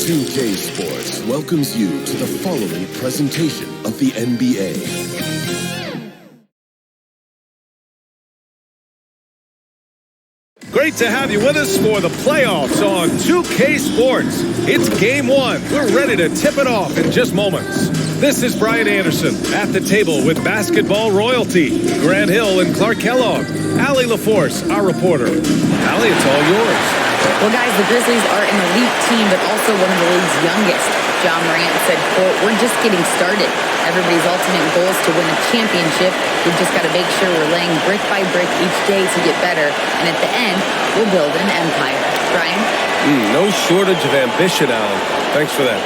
2K Sports welcomes you to the following presentation of the NBA. Great to have you with us for the playoffs on 2K Sports. It's game one. We're ready to tip it off in just moments. This is Brian Anderson at the table with basketball royalty, Grant Hill and Clark Kellogg. Allie LaForce, our reporter. Allie, it's all yours. Well, guys, the Grizzlies are an elite team, but also one of the league's youngest. John Morant said, quote, "We're just getting started. Everybody's ultimate goal is to win a championship. We've just got to make sure we're laying brick by brick each day to get better. And at the end, we'll build an empire." Brian? No shortage of ambition, Allen. Thanks for that.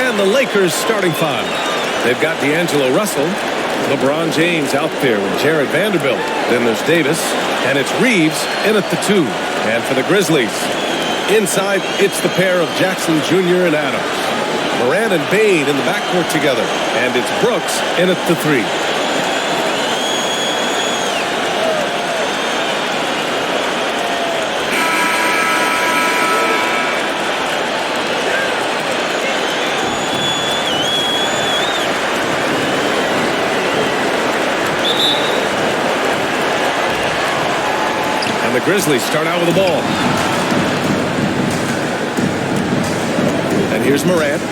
And the Lakers starting five. They've got D'Angelo Russell, LeBron James out there with Jared Vanderbilt. Then there's Davis, and it's Reeves in at the two. And for the Grizzlies, inside, it's the pair of Jackson Jr. and Adams. Morant and Bane in the backcourt together. And it's Brooks in at the three. And the Grizzlies start out with the ball. And here's Morant.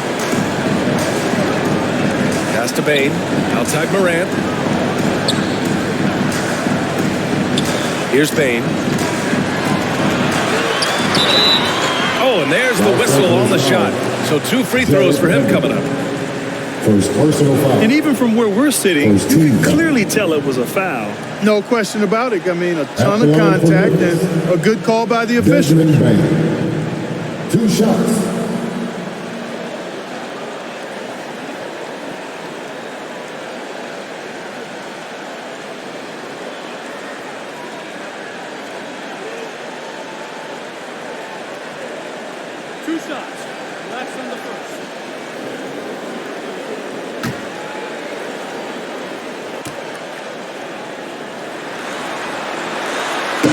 Pass to Bane. Outside Morant. Here's Bane. Oh, and there's the whistle on the shot. So 2 free throws for him coming up. First personal foul. And even from where we're sitting, you can clearly tell it was a foul. No question about it. I mean, a ton of contact and a good call by the official. 2 shots. Less than the first.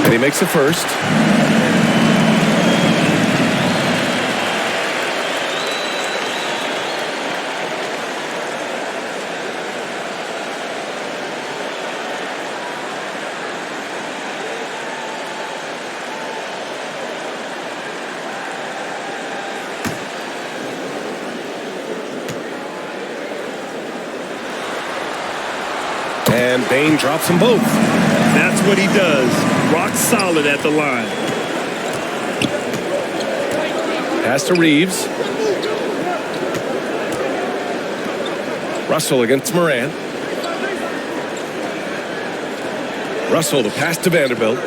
And he makes the first. And Bane drops them both. That's what he does. Rock solid at the line. Pass to Reeves. Russell against Morant. Russell, the pass to Vanderbilt.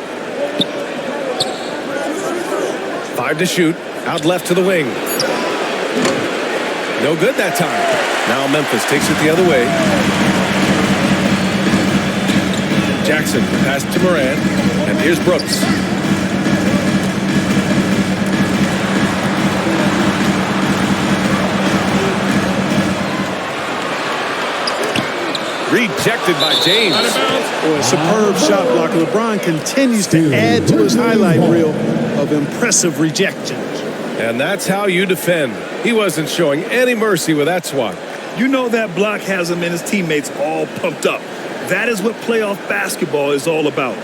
5 to shoot. Out left to the wing. No good that time. Now Memphis takes it the other way. Jackson, pass to Morant, and here's Brooks. Rejected by James. Boy, superb shot block. LeBron continues to add to his highlight reel of impressive rejections. And that's how you defend. He wasn't showing any mercy with that swat. You know that block has him and his teammates all pumped up. That is what playoff basketball is all about.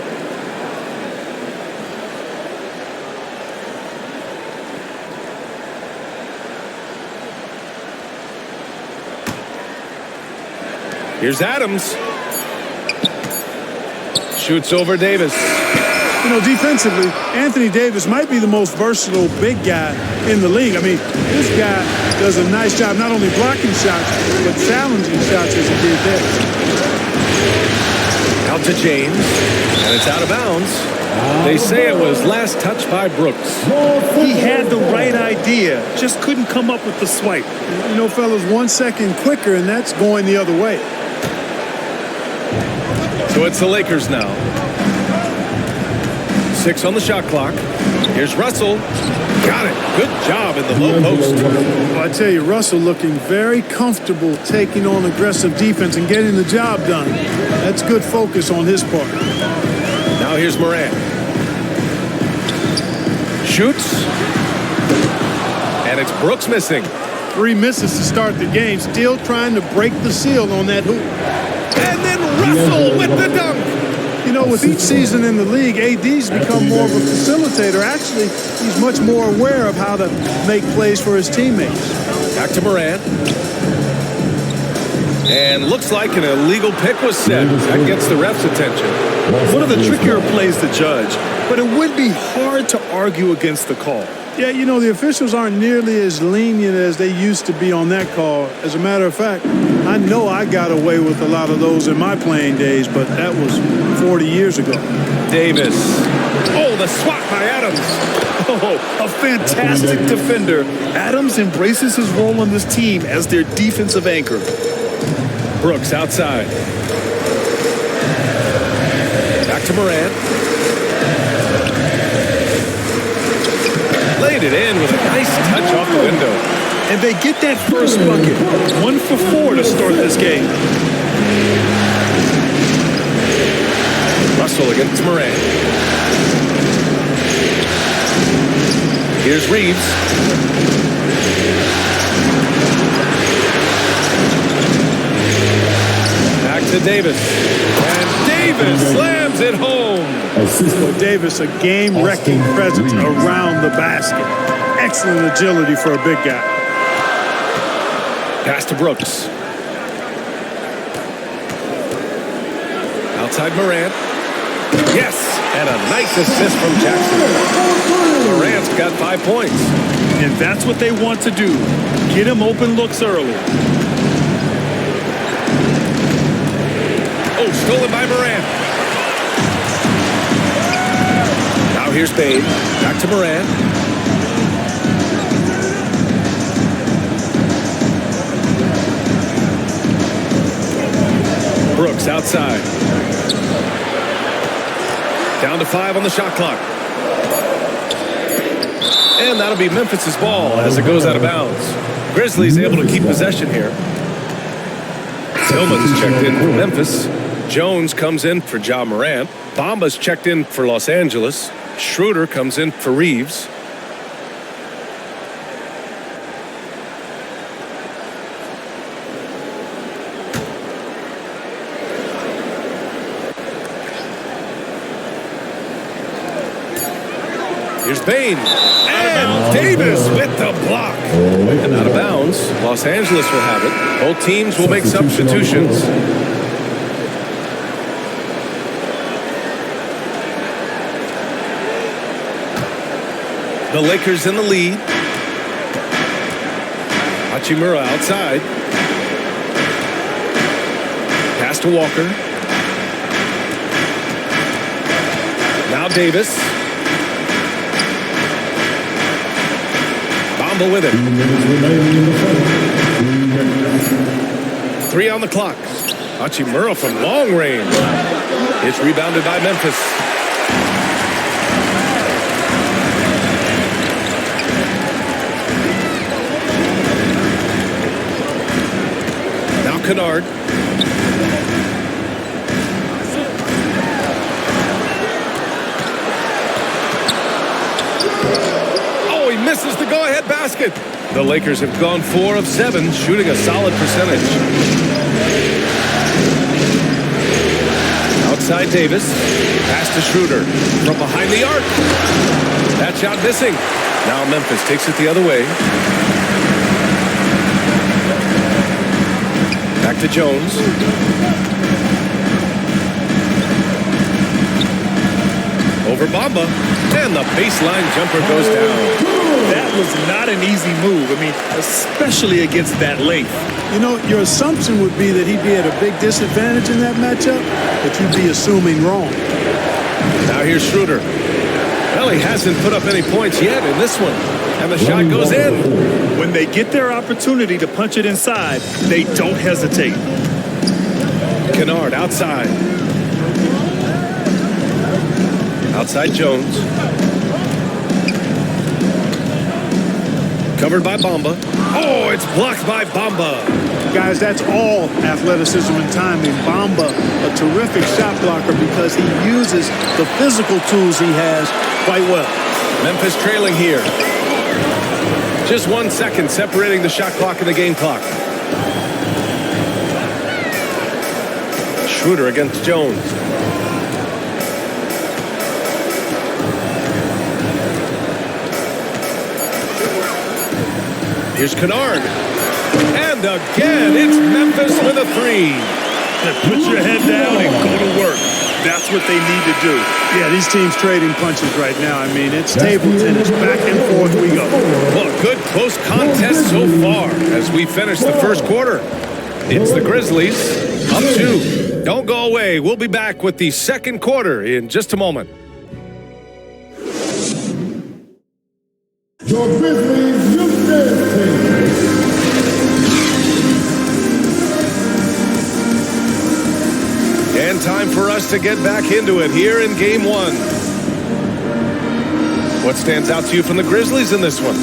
Here's Adams. Shoots over Davis. You know, defensively, Anthony Davis might be the most versatile big guy in the league. I mean, this guy does a nice job not only blocking shots, but challenging shots as he did there. Out to James, and it's out of bounds. They say it was last touched by Brooks. He had the right idea, just couldn't come up with the swipe. You know, fellas, 1 second quicker, and that's going the other way. So it's the Lakers now. 6 on the shot clock. Here's Russell. Got it. Good job in the low post. Well, I tell you, Russell looking very comfortable taking on aggressive defense and getting the job done. That's good focus on his part. Now here's Morant. Shoots. And And it's Brooks missing. 3 misses to start the game, still trying to break the seal on that hoop. And then Russell with the dunk. You know, with each season in the league, AD's become more of a facilitator. Actually, he's much more aware of how to make plays for his teammates. Back to Morant. And looks like an illegal pick was set. That gets the ref's attention. One of the trickier plays to judge, but it would be hard to argue against the call. Yeah, you know, the officials aren't nearly as lenient as they used to be on that call. As a matter of fact, I know I got away with a lot of those in my playing days, but that was 40 years ago. Davis. Oh, the swat by Adams. Oh, a fantastic defender. Adams embraces his role on this team as their defensive anchor. Brooks outside. Back to Morant. Laid it in with a nice touch off the window. And they get that first bucket. 1 for 4 to start this game. Russell against Morant. Here's Reeves. Back to Davis. And Davis slams it home. So Davis, a game-wrecking presence around the basket. Excellent agility for a big guy. Pass to Brooks. Outside Morant. Yes, and a nice assist from Jackson. Morant's got 5 points. And that's what they want to do. Get him open looks early. Oh, stolen by Morant. Now here's Bade. Back to Morant. Brooks outside. Down to 5 on the shot clock. And that'll be Memphis' ball as it goes out of bounds. Grizzlies able to keep possession here. Tillman's checked in for Memphis. Jones comes in for Ja Morant. Bamba's checked in for Los Angeles. Schroeder comes in for Reeves. Here's Bain. And Davis with the block. And out of bounds. Los Angeles will have it. Both teams will make substitutions. The Lakers in the lead. Hachimura outside. Pass to Walker. Now Davis. Bamba with it. 3 on the clock. Hachimura from long range. It's rebounded by Memphis. Kennard. Oh, he misses the go-ahead basket. The Lakers have gone 4 of 7, shooting a solid percentage. Outside Davis. Pass to Schroeder. From behind the arc. That shot missing. Now Memphis takes it the other way. Back to Jones. Over Bamba. And the baseline jumper goes down. That was not an easy move. I mean, especially against that length. You know, your assumption would be that he'd be at a big disadvantage in that matchup, but you'd be assuming wrong. Now here's Schroeder. Well, he hasn't put up any points yet in this one. And the shot goes in. When they get their opportunity to punch it inside, they don't hesitate. Kennard outside. Outside Jones. Covered by Bamba. Oh, it's blocked by Bamba. Guys, that's all athleticism and timing. Bamba, a terrific shot blocker because he uses the physical tools he has quite well. Memphis trailing here. Just 1 second separating the shot clock and the game clock. Schroeder against Jones. Here's Kennard. And again, it's Memphis with a three. Put your head down and go to work. That's what they need to do. Yeah, these teams trading punches right now. I mean, it's table tennis. Back and forth we go. Well, good close contest so far as we finish the first quarter. It's the Grizzlies up 2. Don't go away. We'll be back with the second quarter in just a moment. Your Grizzlies youth dance team. And time for us to get back into it here in game 1. What stands out to you from the Grizzlies in this one?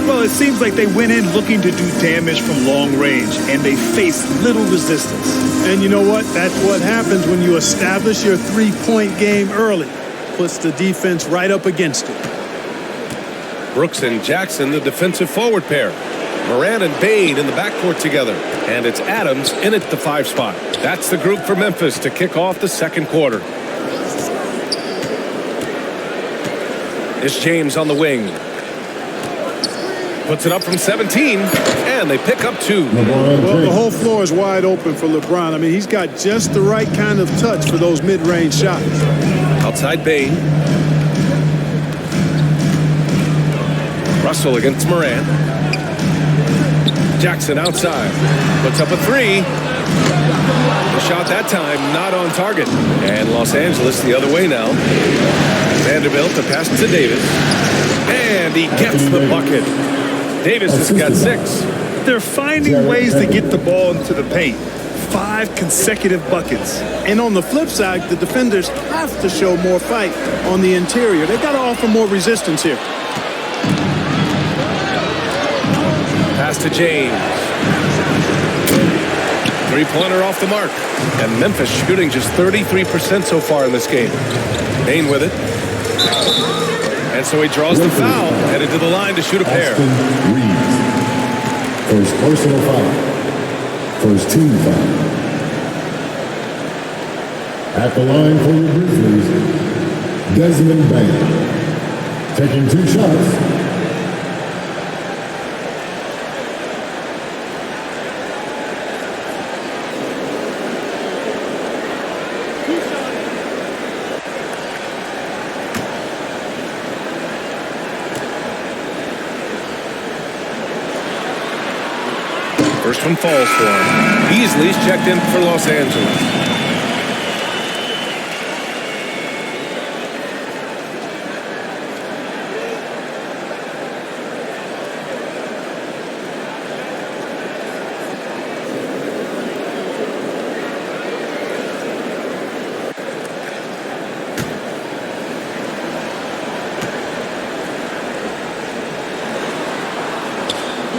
Well, it seems like they went in looking to do damage from long range, and they faced little resistance. And you know what? That's what happens when you establish your three-point game early. Puts the defense right up against it. Brooks and Jackson, the defensive forward pair. Moran and Bane in the backcourt together. And it's Adams in at the 5 spot. That's the group for Memphis to kick off the second quarter. It's James on the wing. Puts it up from 17, and they pick up 2. Well, the whole floor is wide open for LeBron. I mean, he's got just the right kind of touch for those mid-range shots. Outside Bane. Russell against Moran. Jackson outside. Puts up a 3. The shot that time not on target. And Los Angeles the other way now. Vanderbilt to pass to Davis. And he gets the bucket. Davis has got 6. They're finding ways to get the ball into the paint. 5 consecutive buckets. And on the flip side, the defenders have to show more fight on the interior. They've got to offer more resistance here. Pass to James. 3-pointer off the mark. And Memphis shooting just 33% so far in this game. Bane with it. And so he draws the foul, headed to the line to shoot a pair. First personal foul. First team foul. At the line for the Grizzlies, Desmond Bane. Taking 2 shots. First one falls for him. Beasley's checked in for Los Angeles.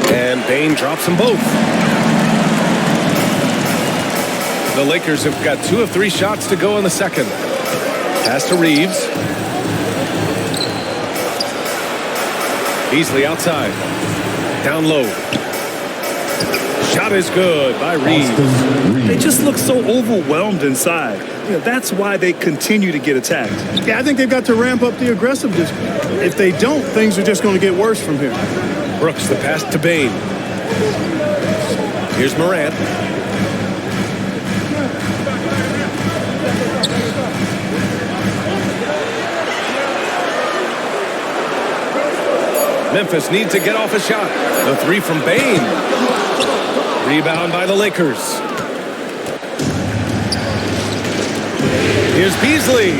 And Bane drops them both. The Lakers have got 2 of 3 shots to go in the second. Pass to Reeves. Beasley outside. Down low. Shot is good by Reeves. They just look so overwhelmed inside. That's why they continue to get attacked. Yeah, I think they've got to ramp up the aggressiveness. If they don't, things are just going to get worse from here. Brooks, the pass to Bane. Here's Morant. Memphis needs to get off a shot. The 3 from Bane. Rebound by the Lakers. Here's Beasley.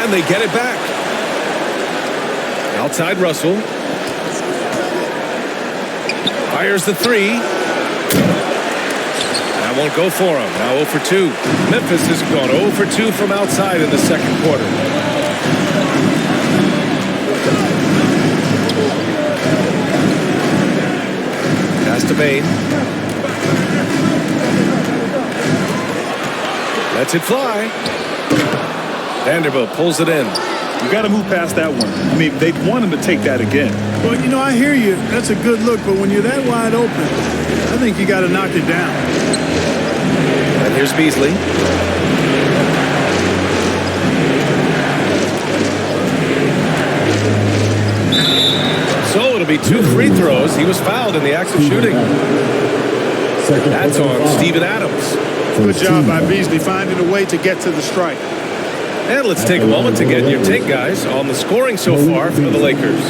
And they get it back. Outside Russell. Fires the 3. That won't go for him. Now 0 for 2. Memphis has gone 0 for 2 from outside in the second quarter. Pass to Bane. Lets it fly. Vanderbilt pulls it in. You got to move past that one. I mean, they'd want him to take that again. Well, you know, I hear you. That's a good look, but when you're that wide open, I think you got to knock it down. And here's Beasley. So it'll be 2 free throws. He was fouled in the act of shooting. That's on Steven Adams. Good job by Beasley finding a way to get to the strike. And let's take a moment to get your take, guys, on the scoring so far for the Lakers.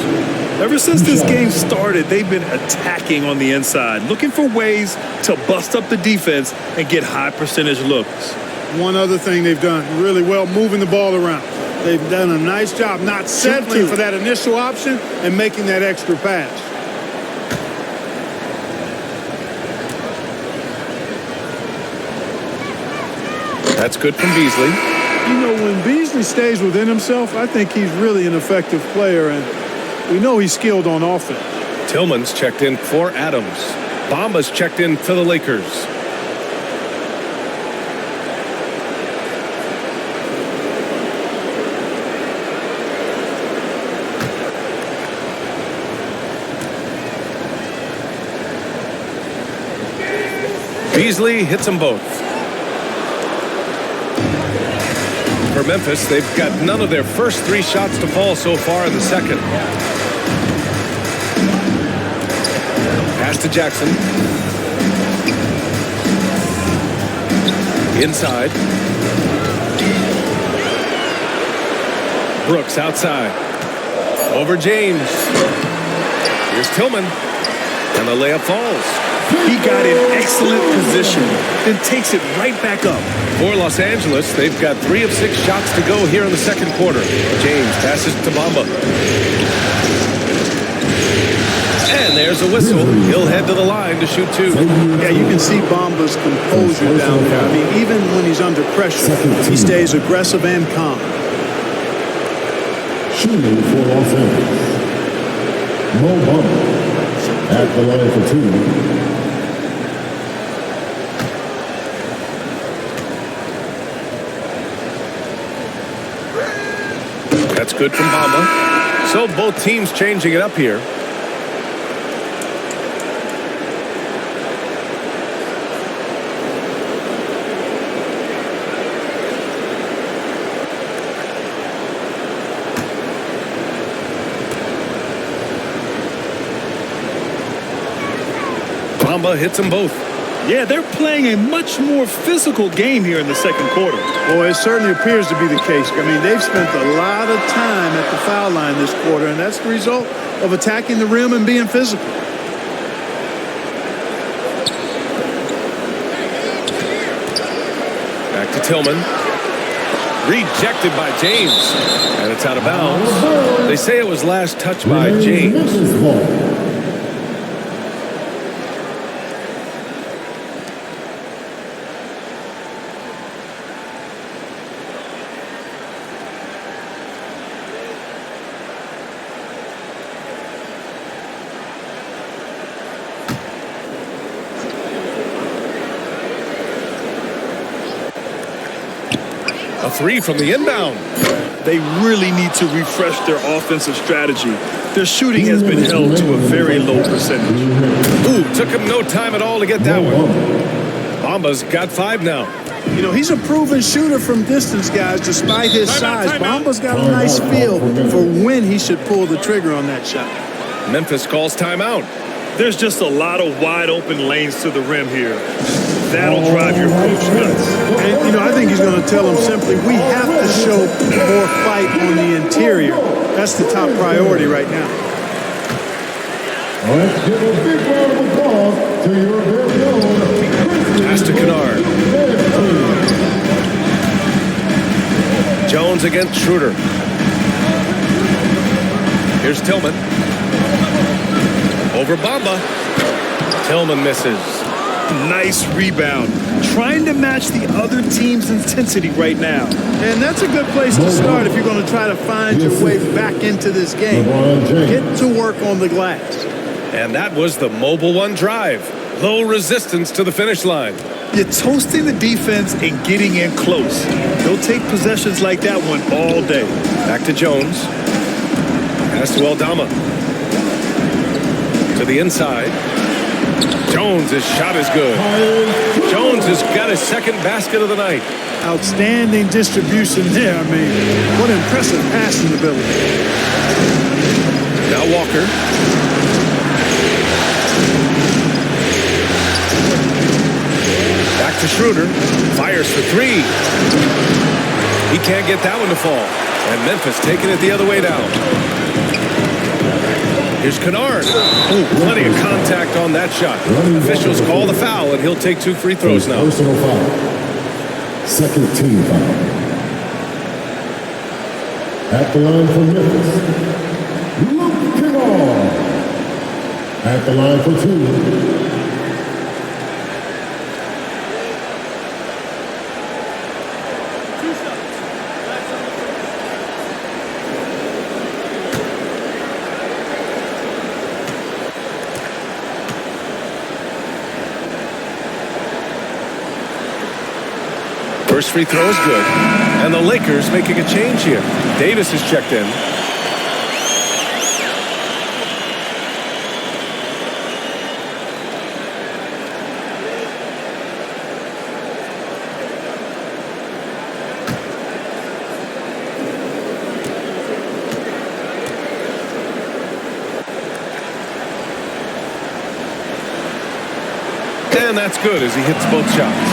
Ever since this game started, they've been attacking on the inside, looking for ways to bust up the defense and get high percentage looks. One other thing they've done really well, moving the ball around. They've done a nice job not settling for that initial option and making that extra pass. That's good from Beasley. You know, when Beasley stays within himself, I think he's really an effective player, and we know he's skilled on offense. Tillman's checked in for Adams. Bamba's checked in for the Lakers. Beasley hits them both. For Memphis, they've got none of their first 3 shots to fall so far in the second. Pass to Jackson. Inside. Brooks outside. Over James. Here's Tillman. And the layup falls. He got in excellent position, then takes it right back up. For Los Angeles, they've got 3 of 6 shots to go here in the second quarter. James passes to Bamba. And there's a whistle. He'll head to the line to shoot 2. Yeah, you can see Bamba's composure down there. I mean, even when he's under pressure, he stays aggressive and calm. Shooting for Los Angeles, Mo Bamba at the line for 2. That's good from Bamba. So both teams changing it up here. Bamba hits them both. Yeah, they're playing a much more physical game here in the second quarter. Well, it certainly appears to be the case. I mean, they've spent a lot of time at the foul line this quarter, and that's the result of attacking the rim and being physical. Back to Tillman. Rejected by James. And it's out of bounds. They say it was last touched by James. A 3 from the inbound. They really need to refresh their offensive strategy. Their shooting has been held to a very low percentage. Ooh, took him no time at all to get that one. Bamba's got 5 now. You know, he's a proven shooter from distance, guys, despite his size. Bamba's got a nice feel for when he should pull the trigger on that shot. Memphis calls timeout. There's just a lot of wide open lanes to the rim here. That'll drive your coach nuts. And, you know, I think he's going to tell them simply, we have to show more fight on the interior. That's the top priority right now. Let's give a big round of applause to your very own Pass to Kennard. Jones against Schroeder. Here's Tillman. Over Bamba. Tillman misses. Nice rebound. Trying to match the other team's intensity right now. And that's a good place to start if you're going to try to find your way back into this game. Get to work on the glass. And that was the Mobile One drive. Low resistance to the finish line. You're toasting the defense and getting in close. They'll take possessions like that one all day. Back to Jones. Pass to Aldama. To the inside. Jones, his shot is good. Jones has got his second basket of the night. Outstanding distribution there. I mean, what impressive passing ability. Now Walker. Back to Schroeder. Fires for three. He can't get that one to fall. And Memphis taking it the other way down. Here's Kennard. Oh, plenty of contact on that shot. Officials call the foul, and he'll take 2 free throws now. Personal foul. Second team foul. At the line for Memphis, Luke Kennard. At the line for 2. First free throw is good. And the Lakers making a change here. Davis is checked in. And that's good as he hits both shots.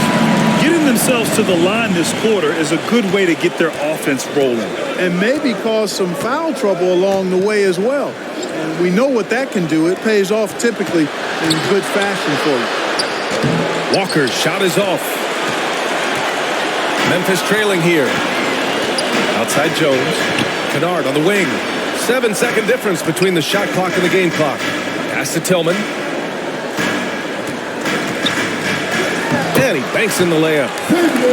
Getting themselves to the line this quarter is a good way to get their offense rolling. And maybe cause some foul trouble along the way as well. And we know what that can do. It pays off typically in good fashion for you. Walker's shot is off. Memphis trailing here. Outside Jones. Kennard on the wing. 7-second difference between the shot clock and the game clock. Pass to Tillman. And he banks in the layup.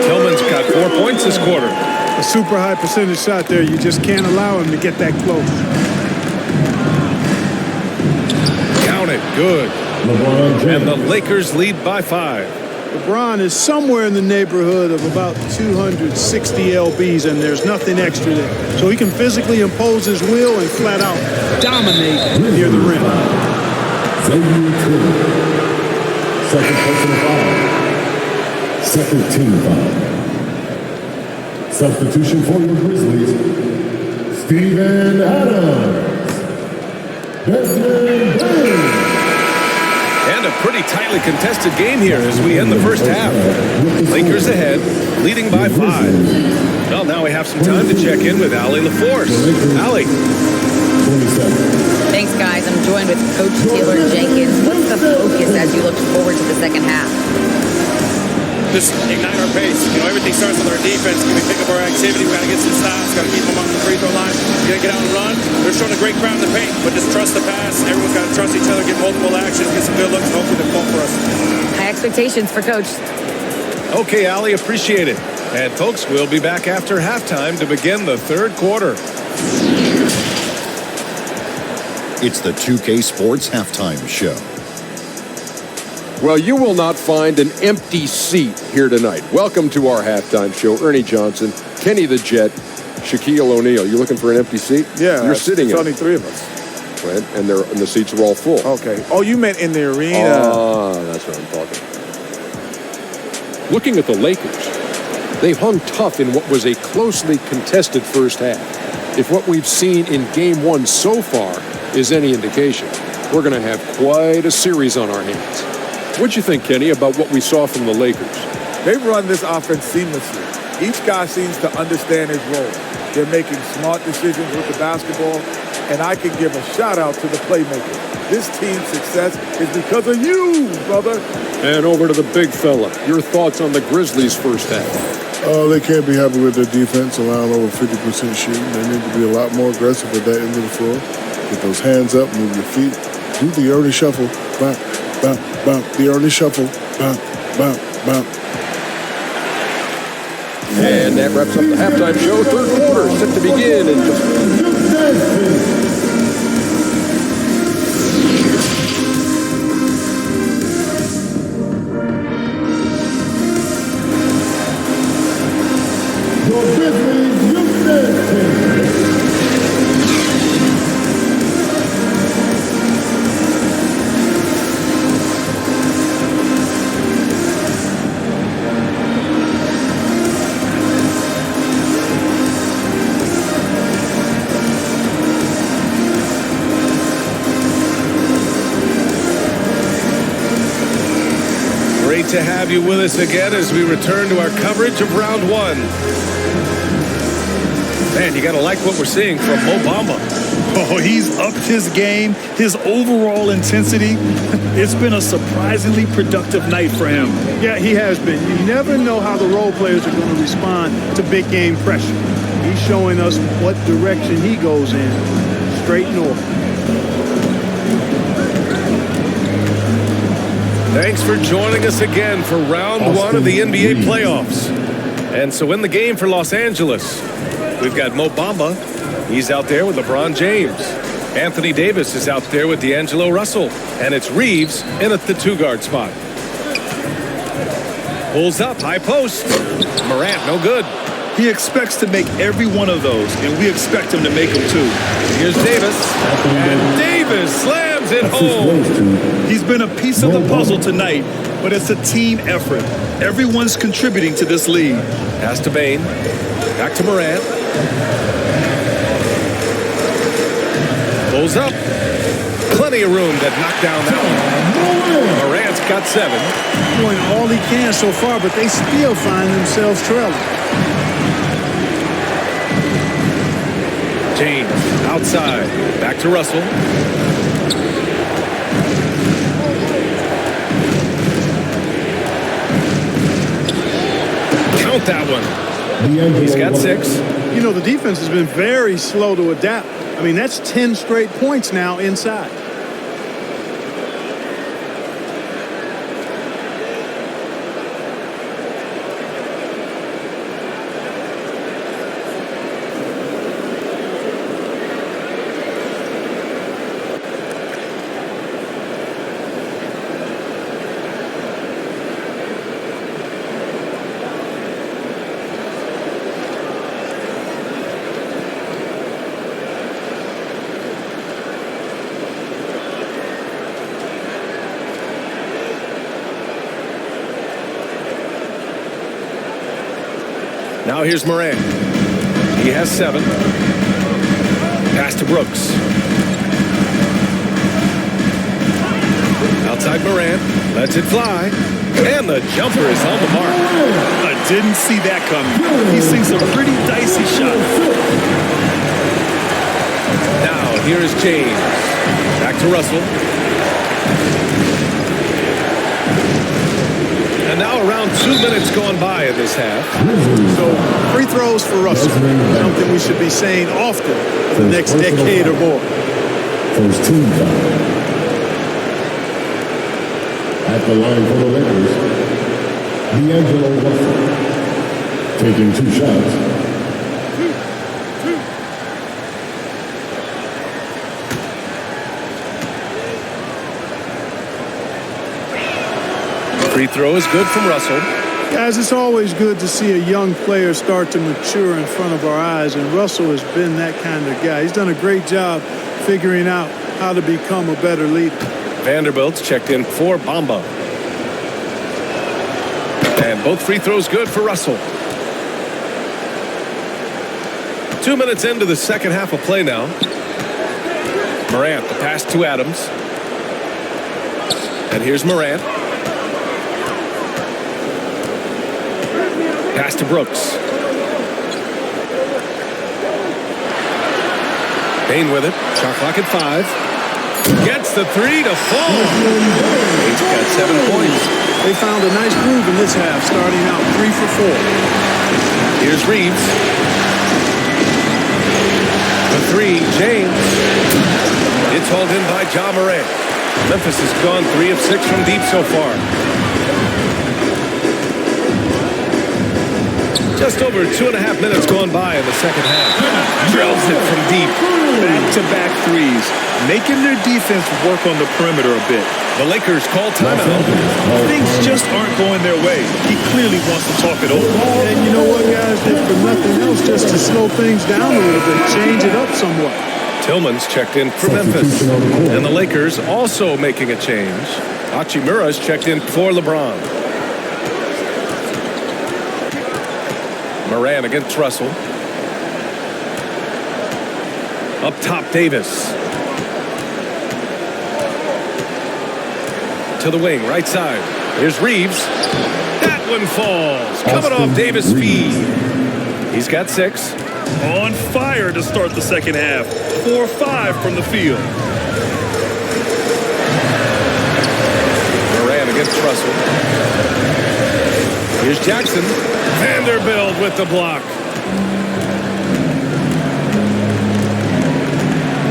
Tillman's got 4 points this quarter. A super high percentage shot there. You just can't allow him to get that close. Count it. Good. And the Lakers lead by 5. LeBron is somewhere in the neighborhood of about 260 lbs, and there's nothing extra there. So he can physically impose his will and flat out dominate near the rim. Second personal foul. Second team foul. Substitution for the Grizzlies, Steven Adams. Desmond Bain. And a pretty tightly contested game here as we end the first half. Lakers ahead, leading by 5. Well, now we have some time to check in with Allie LaForce. Allie. Thanks, guys. I'm joined with Coach Taylor Jenkins. What's the focus as you look forward to the second half? Just ignite our pace. You know, everything starts with our defense. Can we pick up our activity? We got to get some stops. Got to keep them on the free throw line. We got to get out and run. They're showing a great crowd in the paint, but just trust the pass. Everyone's got to trust each other, get multiple actions, get some good looks, and hopefully they fall for us. High expectations for Coach. Okay, Allie, appreciate it. And folks, we'll be back after halftime to begin the third quarter. It's the 2K Sports Halftime Show. Well, you will not find an empty seat here tonight. Welcome to our halftime show. Ernie Johnson, Kenny the Jet, Shaquille O'Neal. You looking for an empty seat? Yeah. You're sitting in. There's only 3 of us. Right? And the seats are all full. Okay. Oh, you meant in the arena. That's what I'm talking. Looking at the Lakers, they hung tough in what was a closely contested first half. If what we've seen in Game 1 so far is any indication, we're going to have quite a series on our hands. What'd you think, Kenny, about what we saw from the Lakers? They run this offense seamlessly. Each guy seems to understand his role. They're making smart decisions with the basketball, and I can give a shout-out to the playmakers. This team's success is because of you, brother. And over to the big fella. Your thoughts on the Grizzlies' first half? They can't be happy with their defense, allowing over 50% shooting. They need to be a lot more aggressive at that end of the floor. Get those hands up, move your feet. Do the early shuffle. Bop, bop, bop. The early shuffle. Bop, bop, bop. And that wraps up the halftime show. Third quarter set to begin in just to have you with us again as we return to our coverage of round one. Man, you got to like what we're seeing from Mo Bamba. Oh, he's upped his game, his overall intensity. It's been a surprisingly productive night for him. Yeah, he has been. You never know how the role players are going to respond to big game pressure. He's showing us what direction he goes in. Straight north. Thanks for joining us again for round one of the NBA playoffs. And so in the game for Los Angeles, we've got Mo Bamba. He's out there with LeBron James. Anthony Davis is out there with D'Angelo Russell. And it's Reeves in at the two-guard spot. Pulls up, high post. Morant, no good. He expects to make every one of those, and we expect him to make them too. Here's Davis. And Davis slams it home. He's been a piece of the puzzle tonight, but it's a team effort. Everyone's contributing to this lead. Pass to Bane. Back to Morant. Pulls up. Plenty of room to knock down that one. Morant's got 7. Doing all he can so far, but they still find themselves trailing. James outside. Back to Russell. Count that one. He's got 6. You know, the defense has been very slow to adapt. I mean, that's 10 straight points now inside. Now here's Morant. He has 7. Pass to Brooks. Outside Morant. Lets it fly. And the jumper is on the mark. I didn't see that coming. He's seen some pretty dicey shots. Now here is James. Back to Russell. And now around 2 minutes gone by in this half. So free throws for Russell. Something we should be saying often for the next decade or more. First team foul. At the line for the Lakers, D'Angelo Russell taking 2 shots. Free throw is good from Russell. Guys, it's always good to see a young player start to mature in front of our eyes, and Russell has been that kind of guy. He's done a great job figuring out how to become a better leader. Vanderbilt's checked in for Bamba. And both free throws good for Russell. 2 minutes into the second half of play now. Morant, the pass to Adams. And here's Morant. Pass to Brooks. Bane with it. Shot clock at 5. Gets the 3 to fall. He's got 7 points. They found a nice groove in this half, starting out 3 for 4. Here's Reeves. The 3, James. It's hauled in by Ja Morant. Memphis has gone 3 of 6 from deep so far. Just over 2.5 minutes gone by in the second half. Drills it from deep. Back-to-back threes, making their defense work on the perimeter a bit. The Lakers call timeout. Things just aren't going their way. He clearly wants to talk it over. And you know what, guys? If for nothing else, just to slow things down a little bit, change it up somewhat. Tillman's checked in for Memphis. And the Lakers also making a change. Hachimura's checked in for LeBron. Morant against Russell. Up top, Davis. To the wing, right side. Here's Reeves. That one falls. Coming off Davis' feed. He's got 6. On fire to start the second half. 4-5 from the field. Moran against Russell. Here's Jackson. Vanderbilt with the block.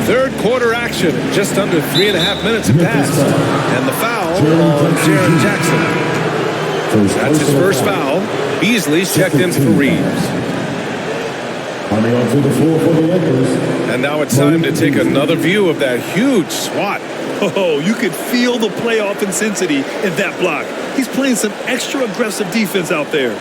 Third quarter action. Just under 3.5 minutes have passed. And the foul on Jaren Jackson. That's his first foul. Beasley's checked in for Reeves. Coming onto the floor for the Lakers. And now it's time to take another view of that huge swat. Oh, you could feel the playoff intensity in that block. He's playing some extra aggressive defense out there.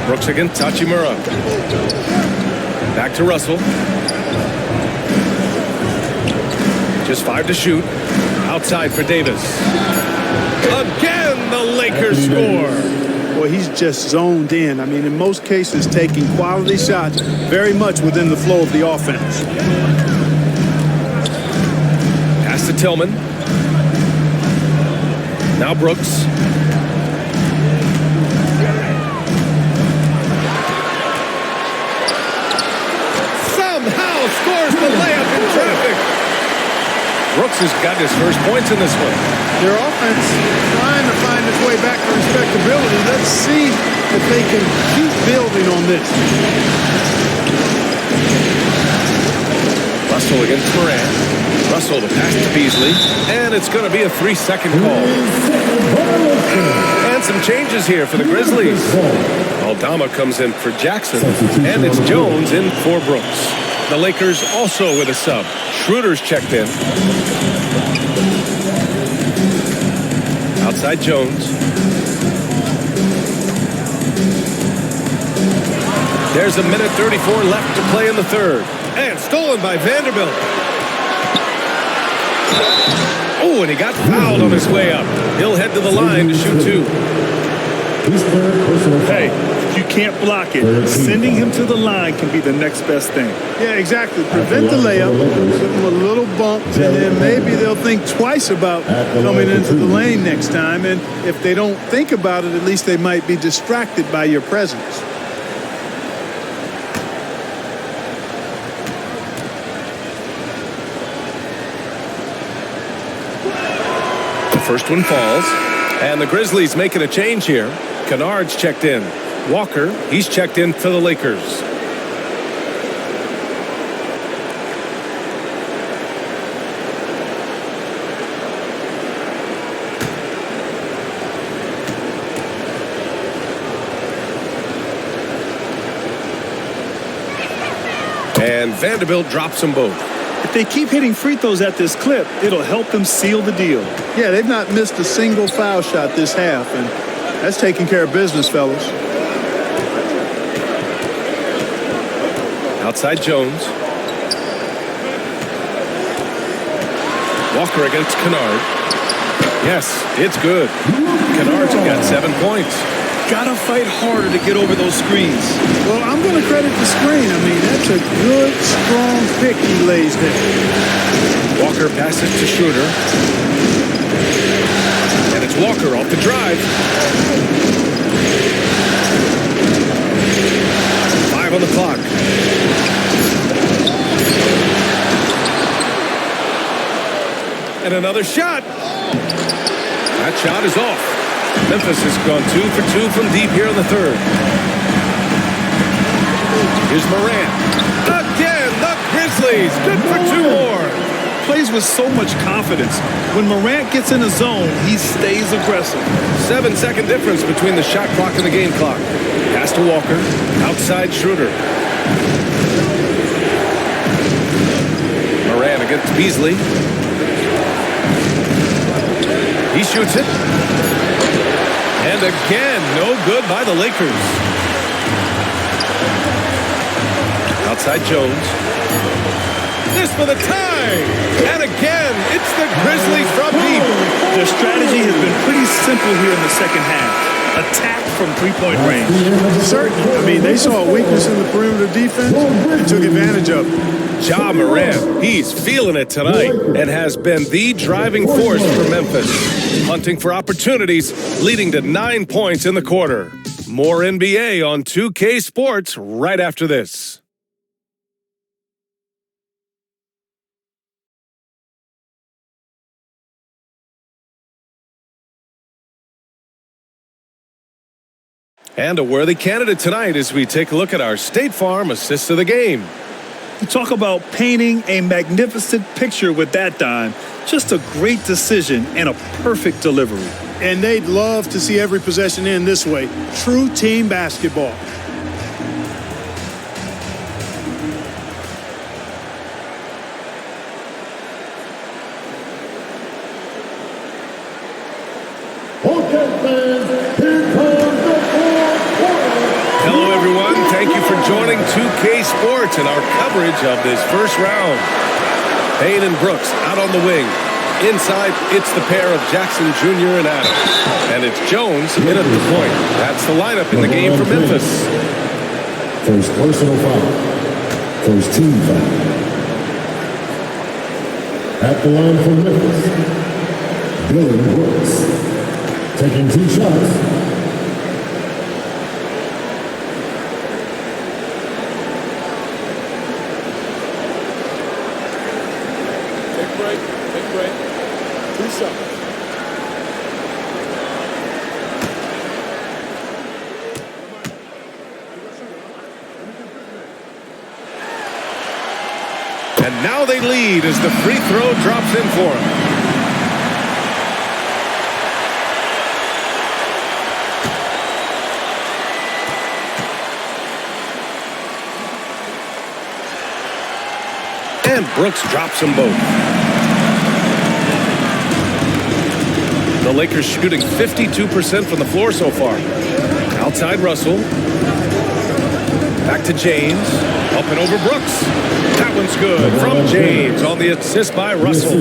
Brooks against Tachimura. Back to Russell. Just 5 to shoot. Outside for Davis. Again, the Lakers score. Boy, he's just zoned in. I mean, in most cases, taking quality shots very much within the flow of the offense. Pass to Tillman. Now Brooks. Scores the layup in traffic. Brooks has got his first points in this one. Their offense trying to find its way back to respectability. Let's see if they can keep building on this. Russell against Moran. Russell to pass to Beasley. And it's going to be a 3-second call. And some changes here for the Grizzlies. Aldama comes in for Jackson. And it's Jones in for Brooks. The Lakers also with a sub. Schroeder's checked in. Outside Jones. There's 1:34 left to play in the third. And stolen by Vanderbilt. Oh, and he got fouled on his way up. He'll head to the line to shoot 2. Hey, if you can't block it, sending him to the line can be the next best thing. Yeah, exactly. Prevent the layup, give them a little bump, and then maybe they'll think twice about coming into the lane next time. And if they don't think about it, at least they might be distracted by your presence. The first one falls. And the Grizzlies making a change here. Kennard's checked in. Walker, he's checked in for the Lakers. And Vanderbilt drops them both. If they keep hitting free throws at this clip, it'll help them seal the deal. Yeah, they've not missed a single foul shot this half, and that's taking care of business, fellas. Outside Jones. Walker against Kennard. Yes, it's good. Kennard's got 7 points. Gotta fight harder to get over those screens. Well, I'm going to credit the screen. I mean, that's a good, strong pick he lays there. Walker passes to Schroeder. And it's Walker off the drive. 5 on the clock. And another shot. That shot is off. Memphis has gone 2 for 2 from deep here in the third. Here's Moran. Again, the Grizzlies. Good for 2 more. Plays with so much confidence. When Morant gets in a zone, he stays aggressive. 7-second difference between the shot clock and the game clock. Pass to Walker. Outside Schroeder. Moran against Beasley. He shoots it. And again, no good by the Lakers. Outside Jones. This for the tie. And again, it's the Grizzlies from deep. Their strategy has been pretty simple here in the second half. Attack from three-point range. Certainly. I mean, they saw a weakness in the perimeter defense and took advantage of it. Ja Morant, he's feeling it tonight and has been the driving force for Memphis. Hunting for opportunities, leading to 9 points in the quarter. More NBA on 2K Sports right after this. And a worthy candidate tonight as we take a look at our State Farm assist of the game. You talk about painting a magnificent picture with that dime. Just a great decision and a perfect delivery. And they'd love to see every possession end this way. True team basketball. Hello, everyone. Thank you for joining 2K Sports and our coverage of this first round. Payne and Brooks out on the wing. Inside, it's the pair of Jackson Jr. and Adams. And it's Jones in at the point. That's the lineup in the game for Memphis. First personal foul. First team foul. At the line for Memphis, Dylan Brooks. Taking 2 shots. And now they lead as the free throw drops in for him. And Brooks drops them both. The Lakers shooting 52% from the floor so far. Outside Russell. Back to James. Up and over Brooks. That one's good from James on the assist by Russell.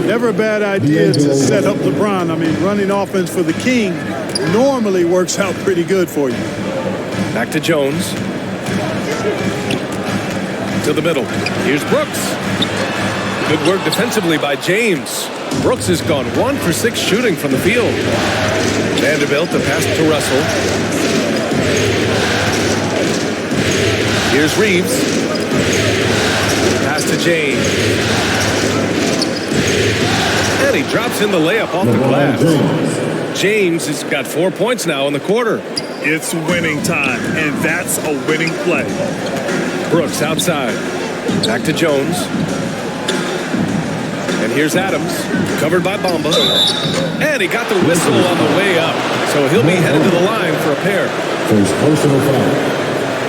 Never a bad idea to set up LeBron. I mean, running offense for the King normally works out pretty good for you. Back to Jones. To the middle. Here's Brooks. Good work defensively by James. Brooks has gone 1 for 6 shooting from the field. Vanderbilt to pass to Russell. Here's Reeves. Pass to James. And he drops in the layup off the glass. James has got 4 points now in the quarter. It's winning time, and that's a winning play. Brooks outside. Back to Jones. And here's Adams, covered by Bamba. And he got the whistle on the way up. So he'll be headed to the line for a pair. First personal foul.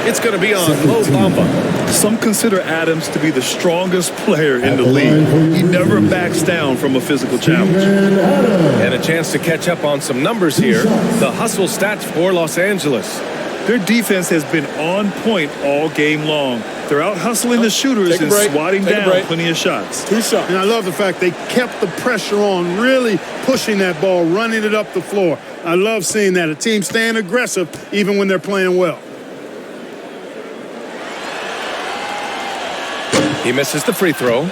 It's going to be on Mo Bamba. Some consider Adams to be the strongest player in the league. He never backs down from a physical challenge. And a chance to catch up on some numbers here. The hustle stats for Los Angeles. Their defense has been on point all game long. They're out hustling the shooters and swatting down plenty of shots. 2 shots. And I love the fact they kept the pressure on, really pushing that ball, running it up the floor. I love seeing that. A team staying aggressive even when they're playing well. He misses the free throw.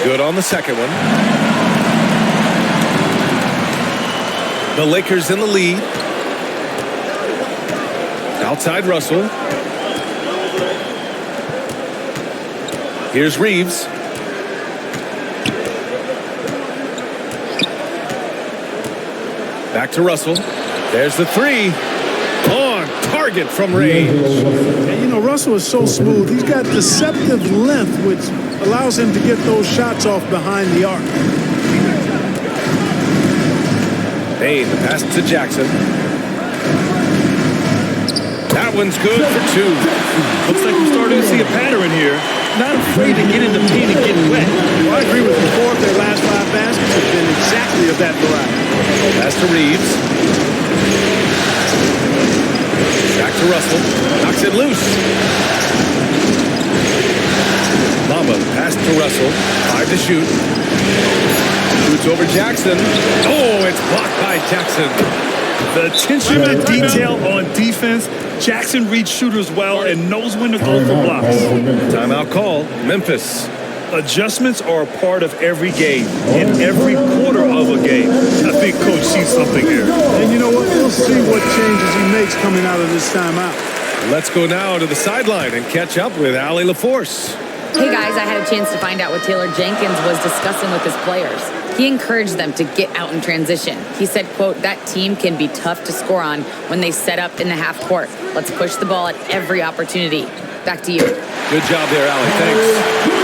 Good on the second one. The Lakers in the lead. Outside Russell. Here's Reeves. Back to Russell. There's the three. On target from range. And you know, Russell is so smooth. He's got deceptive length, which allows him to get those shots off behind the arc. Payne, the pass to Jackson. That one's good for 2. Looks like we're starting to see a pattern here. Not afraid to get in the paint and get wet. Well, I agree with you. 4 of their last 5 baskets have been exactly of that variety. Pass to Reeves. Back to Russell. Knocks it loose. Mamba, pass to Russell. 5 to shoot. Shoots over Jackson. Oh, it's blocked by Jackson. The attention to detail on defense. Jackson reads shooters well and knows when to go for blocks. Timeout call. Memphis. Adjustments are a part of every game, in every quarter of a game. I think Coach sees something here. And you know what? We'll see what changes he makes coming out of this timeout. Let's go now to the sideline and catch up with Allie LaForce. Hey guys, I had a chance to find out what Taylor Jenkins was discussing with his players. He encouraged them to get out in transition. He said, quote, that team can be tough to score on when they set up in the half court. Let's push the ball at every opportunity. Back to you. Good job there, Allie. Thanks.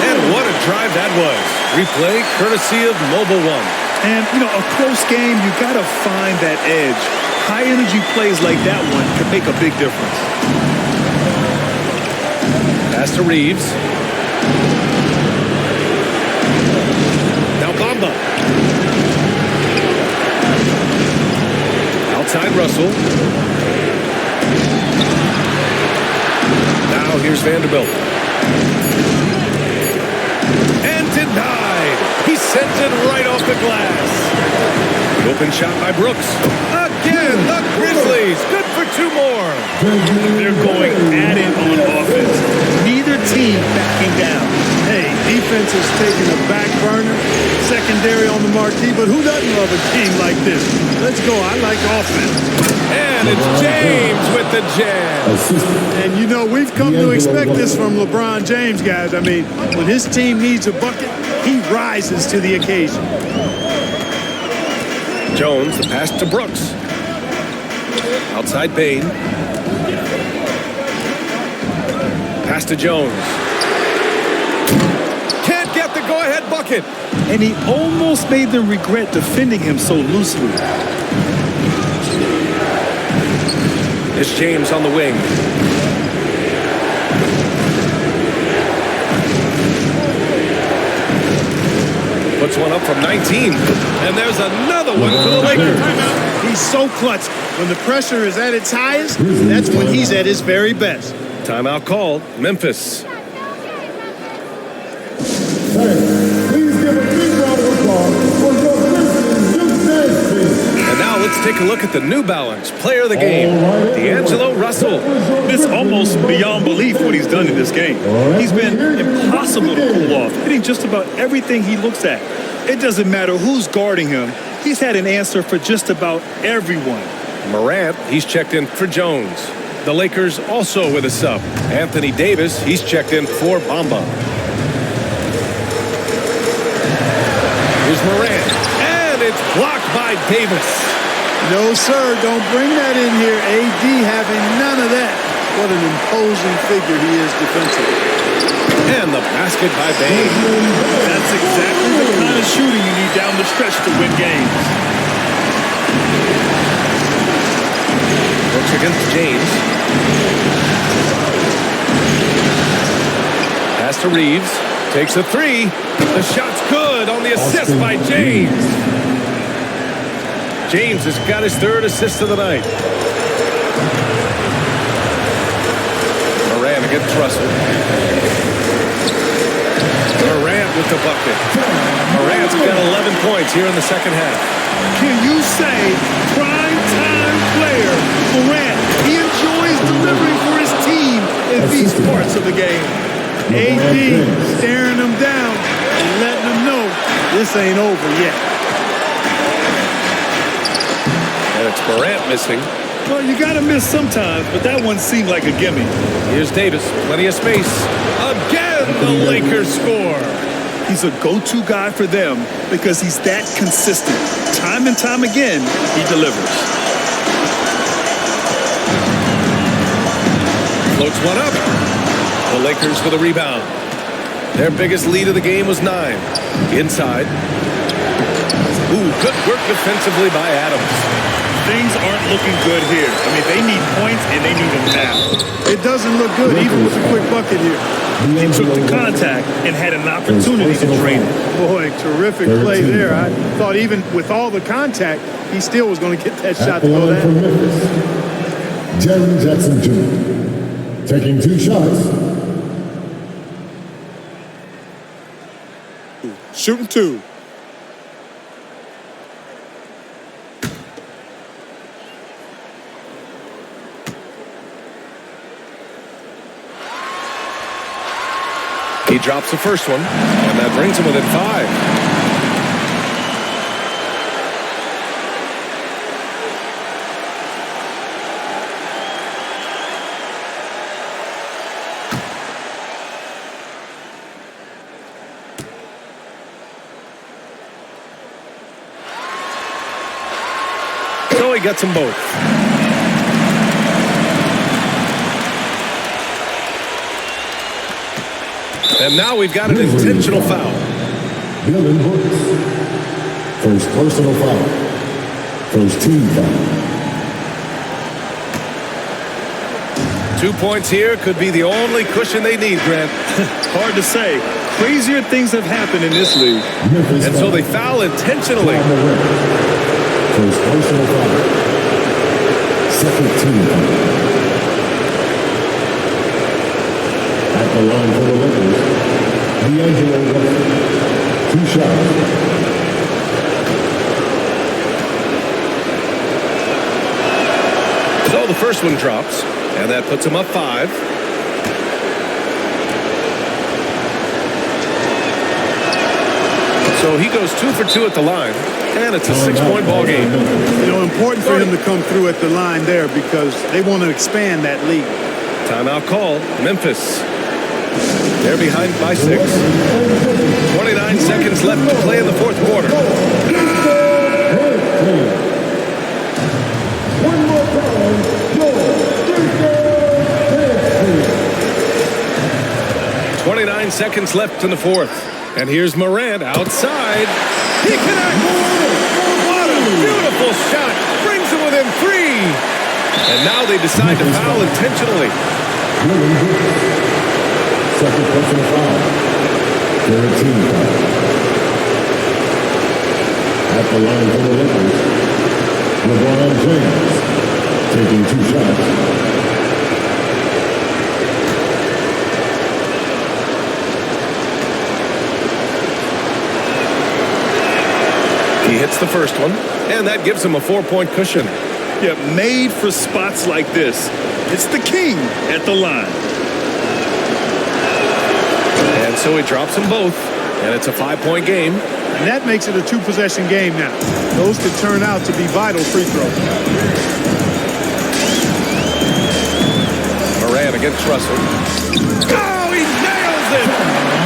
And what a drive that was. Replay courtesy of Mobile One. And, you know, a close game, you got to find that edge. High-energy plays like that one can make a big difference. Pass to Reeves. Now Bamba. Outside Russell. Now here's Vanderbilt. And denied. He sent it right off the glass. Open shot by Brooks. Again, the Grizzlies. Good for 2 more. They're going at it on offense. Neither team backing down. Hey, defense is taking a back burner, secondary on the marquee, but who doesn't love a game like this? Let's go. I like offense. And it's James with the jam. And you know, we've come to expect this from LeBron James, guys. I mean, when his team needs a bucket, he rises to the occasion. Jones, the pass to Brooks. Outside Payne. Pass to Jones. Can't get the go-ahead bucket. And he almost made them regret defending him so loosely. It's James on the wing. Puts one up from 19. And there's another one for the Lakers. He's so clutch. When the pressure is at its highest, that's when he's at his very best. Timeout called. Memphis. Please give a big round of applause for your And now let's take a look at the New Balance player of the game, D'Angelo Russell. It's almost beyond belief what he's done in this game. He's been impossible to pull off, hitting just about everything he looks at. It doesn't matter who's guarding him. He's had an answer for just about everyone. Morant, he's checked in for Jones. The Lakers also with a sub. Anthony Davis, he's checked in for Bamba. Here's Morant, and it's blocked by Davis. No, sir, don't bring that in here. AD having none of that. What an imposing figure he is defensively. And the basket by Payne. That's exactly the kind of shooting you need down the stretch to win games. Looks against James. Pass to Reeves. Takes a 3. The shot's good on the assist by James. James has got his 3rd assist of the night. Morant against Russell. Morant with the bucket. Morant's got 11 points here in the second half. Can you say prime-time player Morant? He enjoys delivering for his team in these parts of the game. AD staring him down and letting him know this ain't over yet. And it's Morant missing. Well, you got to miss sometimes, but that one seemed like a gimme. Here's Davis, plenty of space. Again, the Lakers score. He's a go-to guy for them because he's that consistent. Time and time again, he delivers. Floats one up. The Lakers for the rebound. Their biggest lead of the game was 9. Inside. Ooh, good work defensively by Adams. Things aren't looking good here. I mean, they need points, and they need them now. It doesn't look good, even with a quick bucket here. He took the contact and had an opportunity to drain it. Boy, terrific play there. I thought even with all the contact, he still was going to get that shot to go down. Jerry Jackson Jr. taking 2 shots. Shooting 2. He drops the first one, and that brings him within 5. So he gets them both. And now we've got an intentional foul. Dylan Brooks. First personal foul. First team foul. 2 points here could be the only cushion they need, Grant. Hard to say. Crazier things have happened in this league. Memphis And so they foul intentionally. First personal foul. Second team foul. At the line for the Lakers, D'Angelo Russell. 2 shots. So the first one drops, and that puts him up 5. So he goes 2 for 2 at the line, and it's a 6-point ball game. You know, important for him to come through at the line there because they want to expand that lead. Timeout call, Memphis. They're behind by 6. 29 seconds left to play in the 4th quarter. One more time, 29 seconds left in the 4th. And here's Morant outside. He connects. What a beautiful shot. Brings him within 3. And now they decide to foul intentionally. Second personal foul. Third team foul. At the line for the Lakers, LeBron James taking 2 shots. He hits the first one, and that gives him a 4-point cushion. Yeah, made for spots like this. It's the king at the line. And so he drops them both, and it's a 5-point game. And that makes it a 2-possession game now. Those could turn out to be vital free throws. Morant against Russell. Oh, he nails it!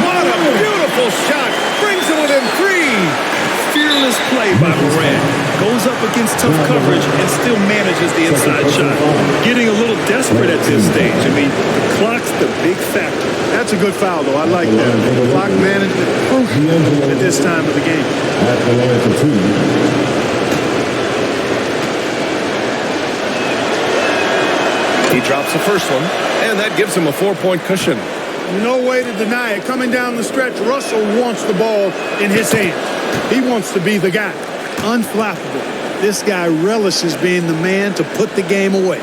What a beautiful shot! Brings him within 3. Fearless play by Morant. Goes up against tough coverage and still manages the inside shot. Getting a little desperate at this stage. I mean, the clock's the big factor. That's a good foul, though. I like that. Clock management crucial at this time of the game. At the line for 2. He drops the first one, and that gives him a 4-point cushion. No way to deny it. Coming down the stretch, Russell wants the ball in his hands. He wants to be the guy. Unflappable. This guy relishes being the man to put the game away.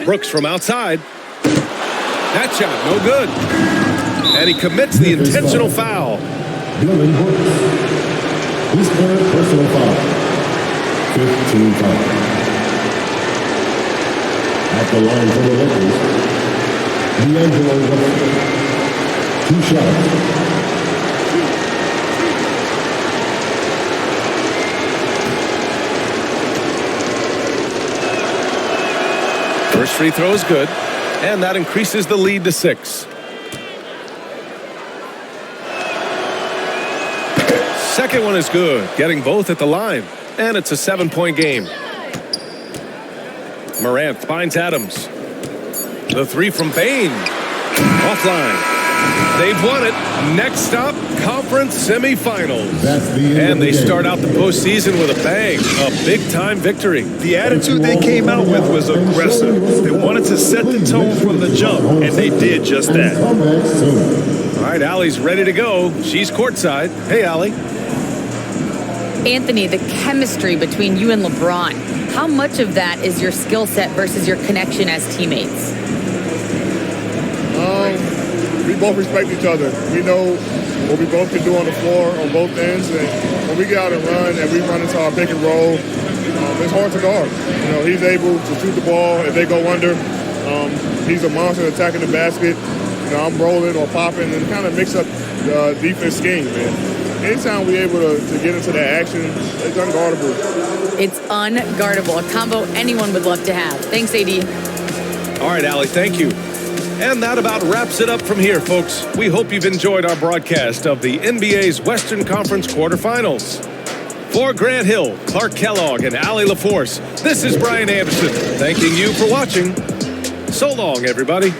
Brooks from outside. That shot, no good. And he commits the intentional foul. Dylan Brooks. His third personal foul. 15 foul. At the line for the Lakers, D'Angelo Russell. 2 shots. First free throw is good, and that increases the lead to 6. Second one is good, getting both at the line, and it's a 7-point game. Morant finds Adams. The 3 from Bain. Offline. They've won it. Next stop, conference semifinals. And they start out the postseason with a bang, a big-time victory. The attitude they came out with was aggressive. They wanted to set the tone from the jump, and they did just that. All right, Allie's ready to go. She's courtside. Hey, Allie. Anthony, the chemistry between you and LeBron, how much of that is your skill set versus your connection as teammates? We both respect each other. We know what we both can do on the floor on both ends. And when we get out and run and we run into our pick and roll, it's hard to guard. You know, he's able to shoot the ball if they go under. He's a monster attacking the basket. You know, I'm rolling or popping and kind of mix up the defense scheme, man. Anytime we're able to get into that action, it's unguardable. It's unguardable. A combo anyone would love to have. Thanks, AD. All right, Allie, thank you. And that about wraps it up from here, folks. We hope you've enjoyed our broadcast of the NBA's Western Conference quarterfinals. For Grant Hill, Clark Kellogg, and Allie LaForce, this is Brian Anderson, thanking you for watching. So long, everybody.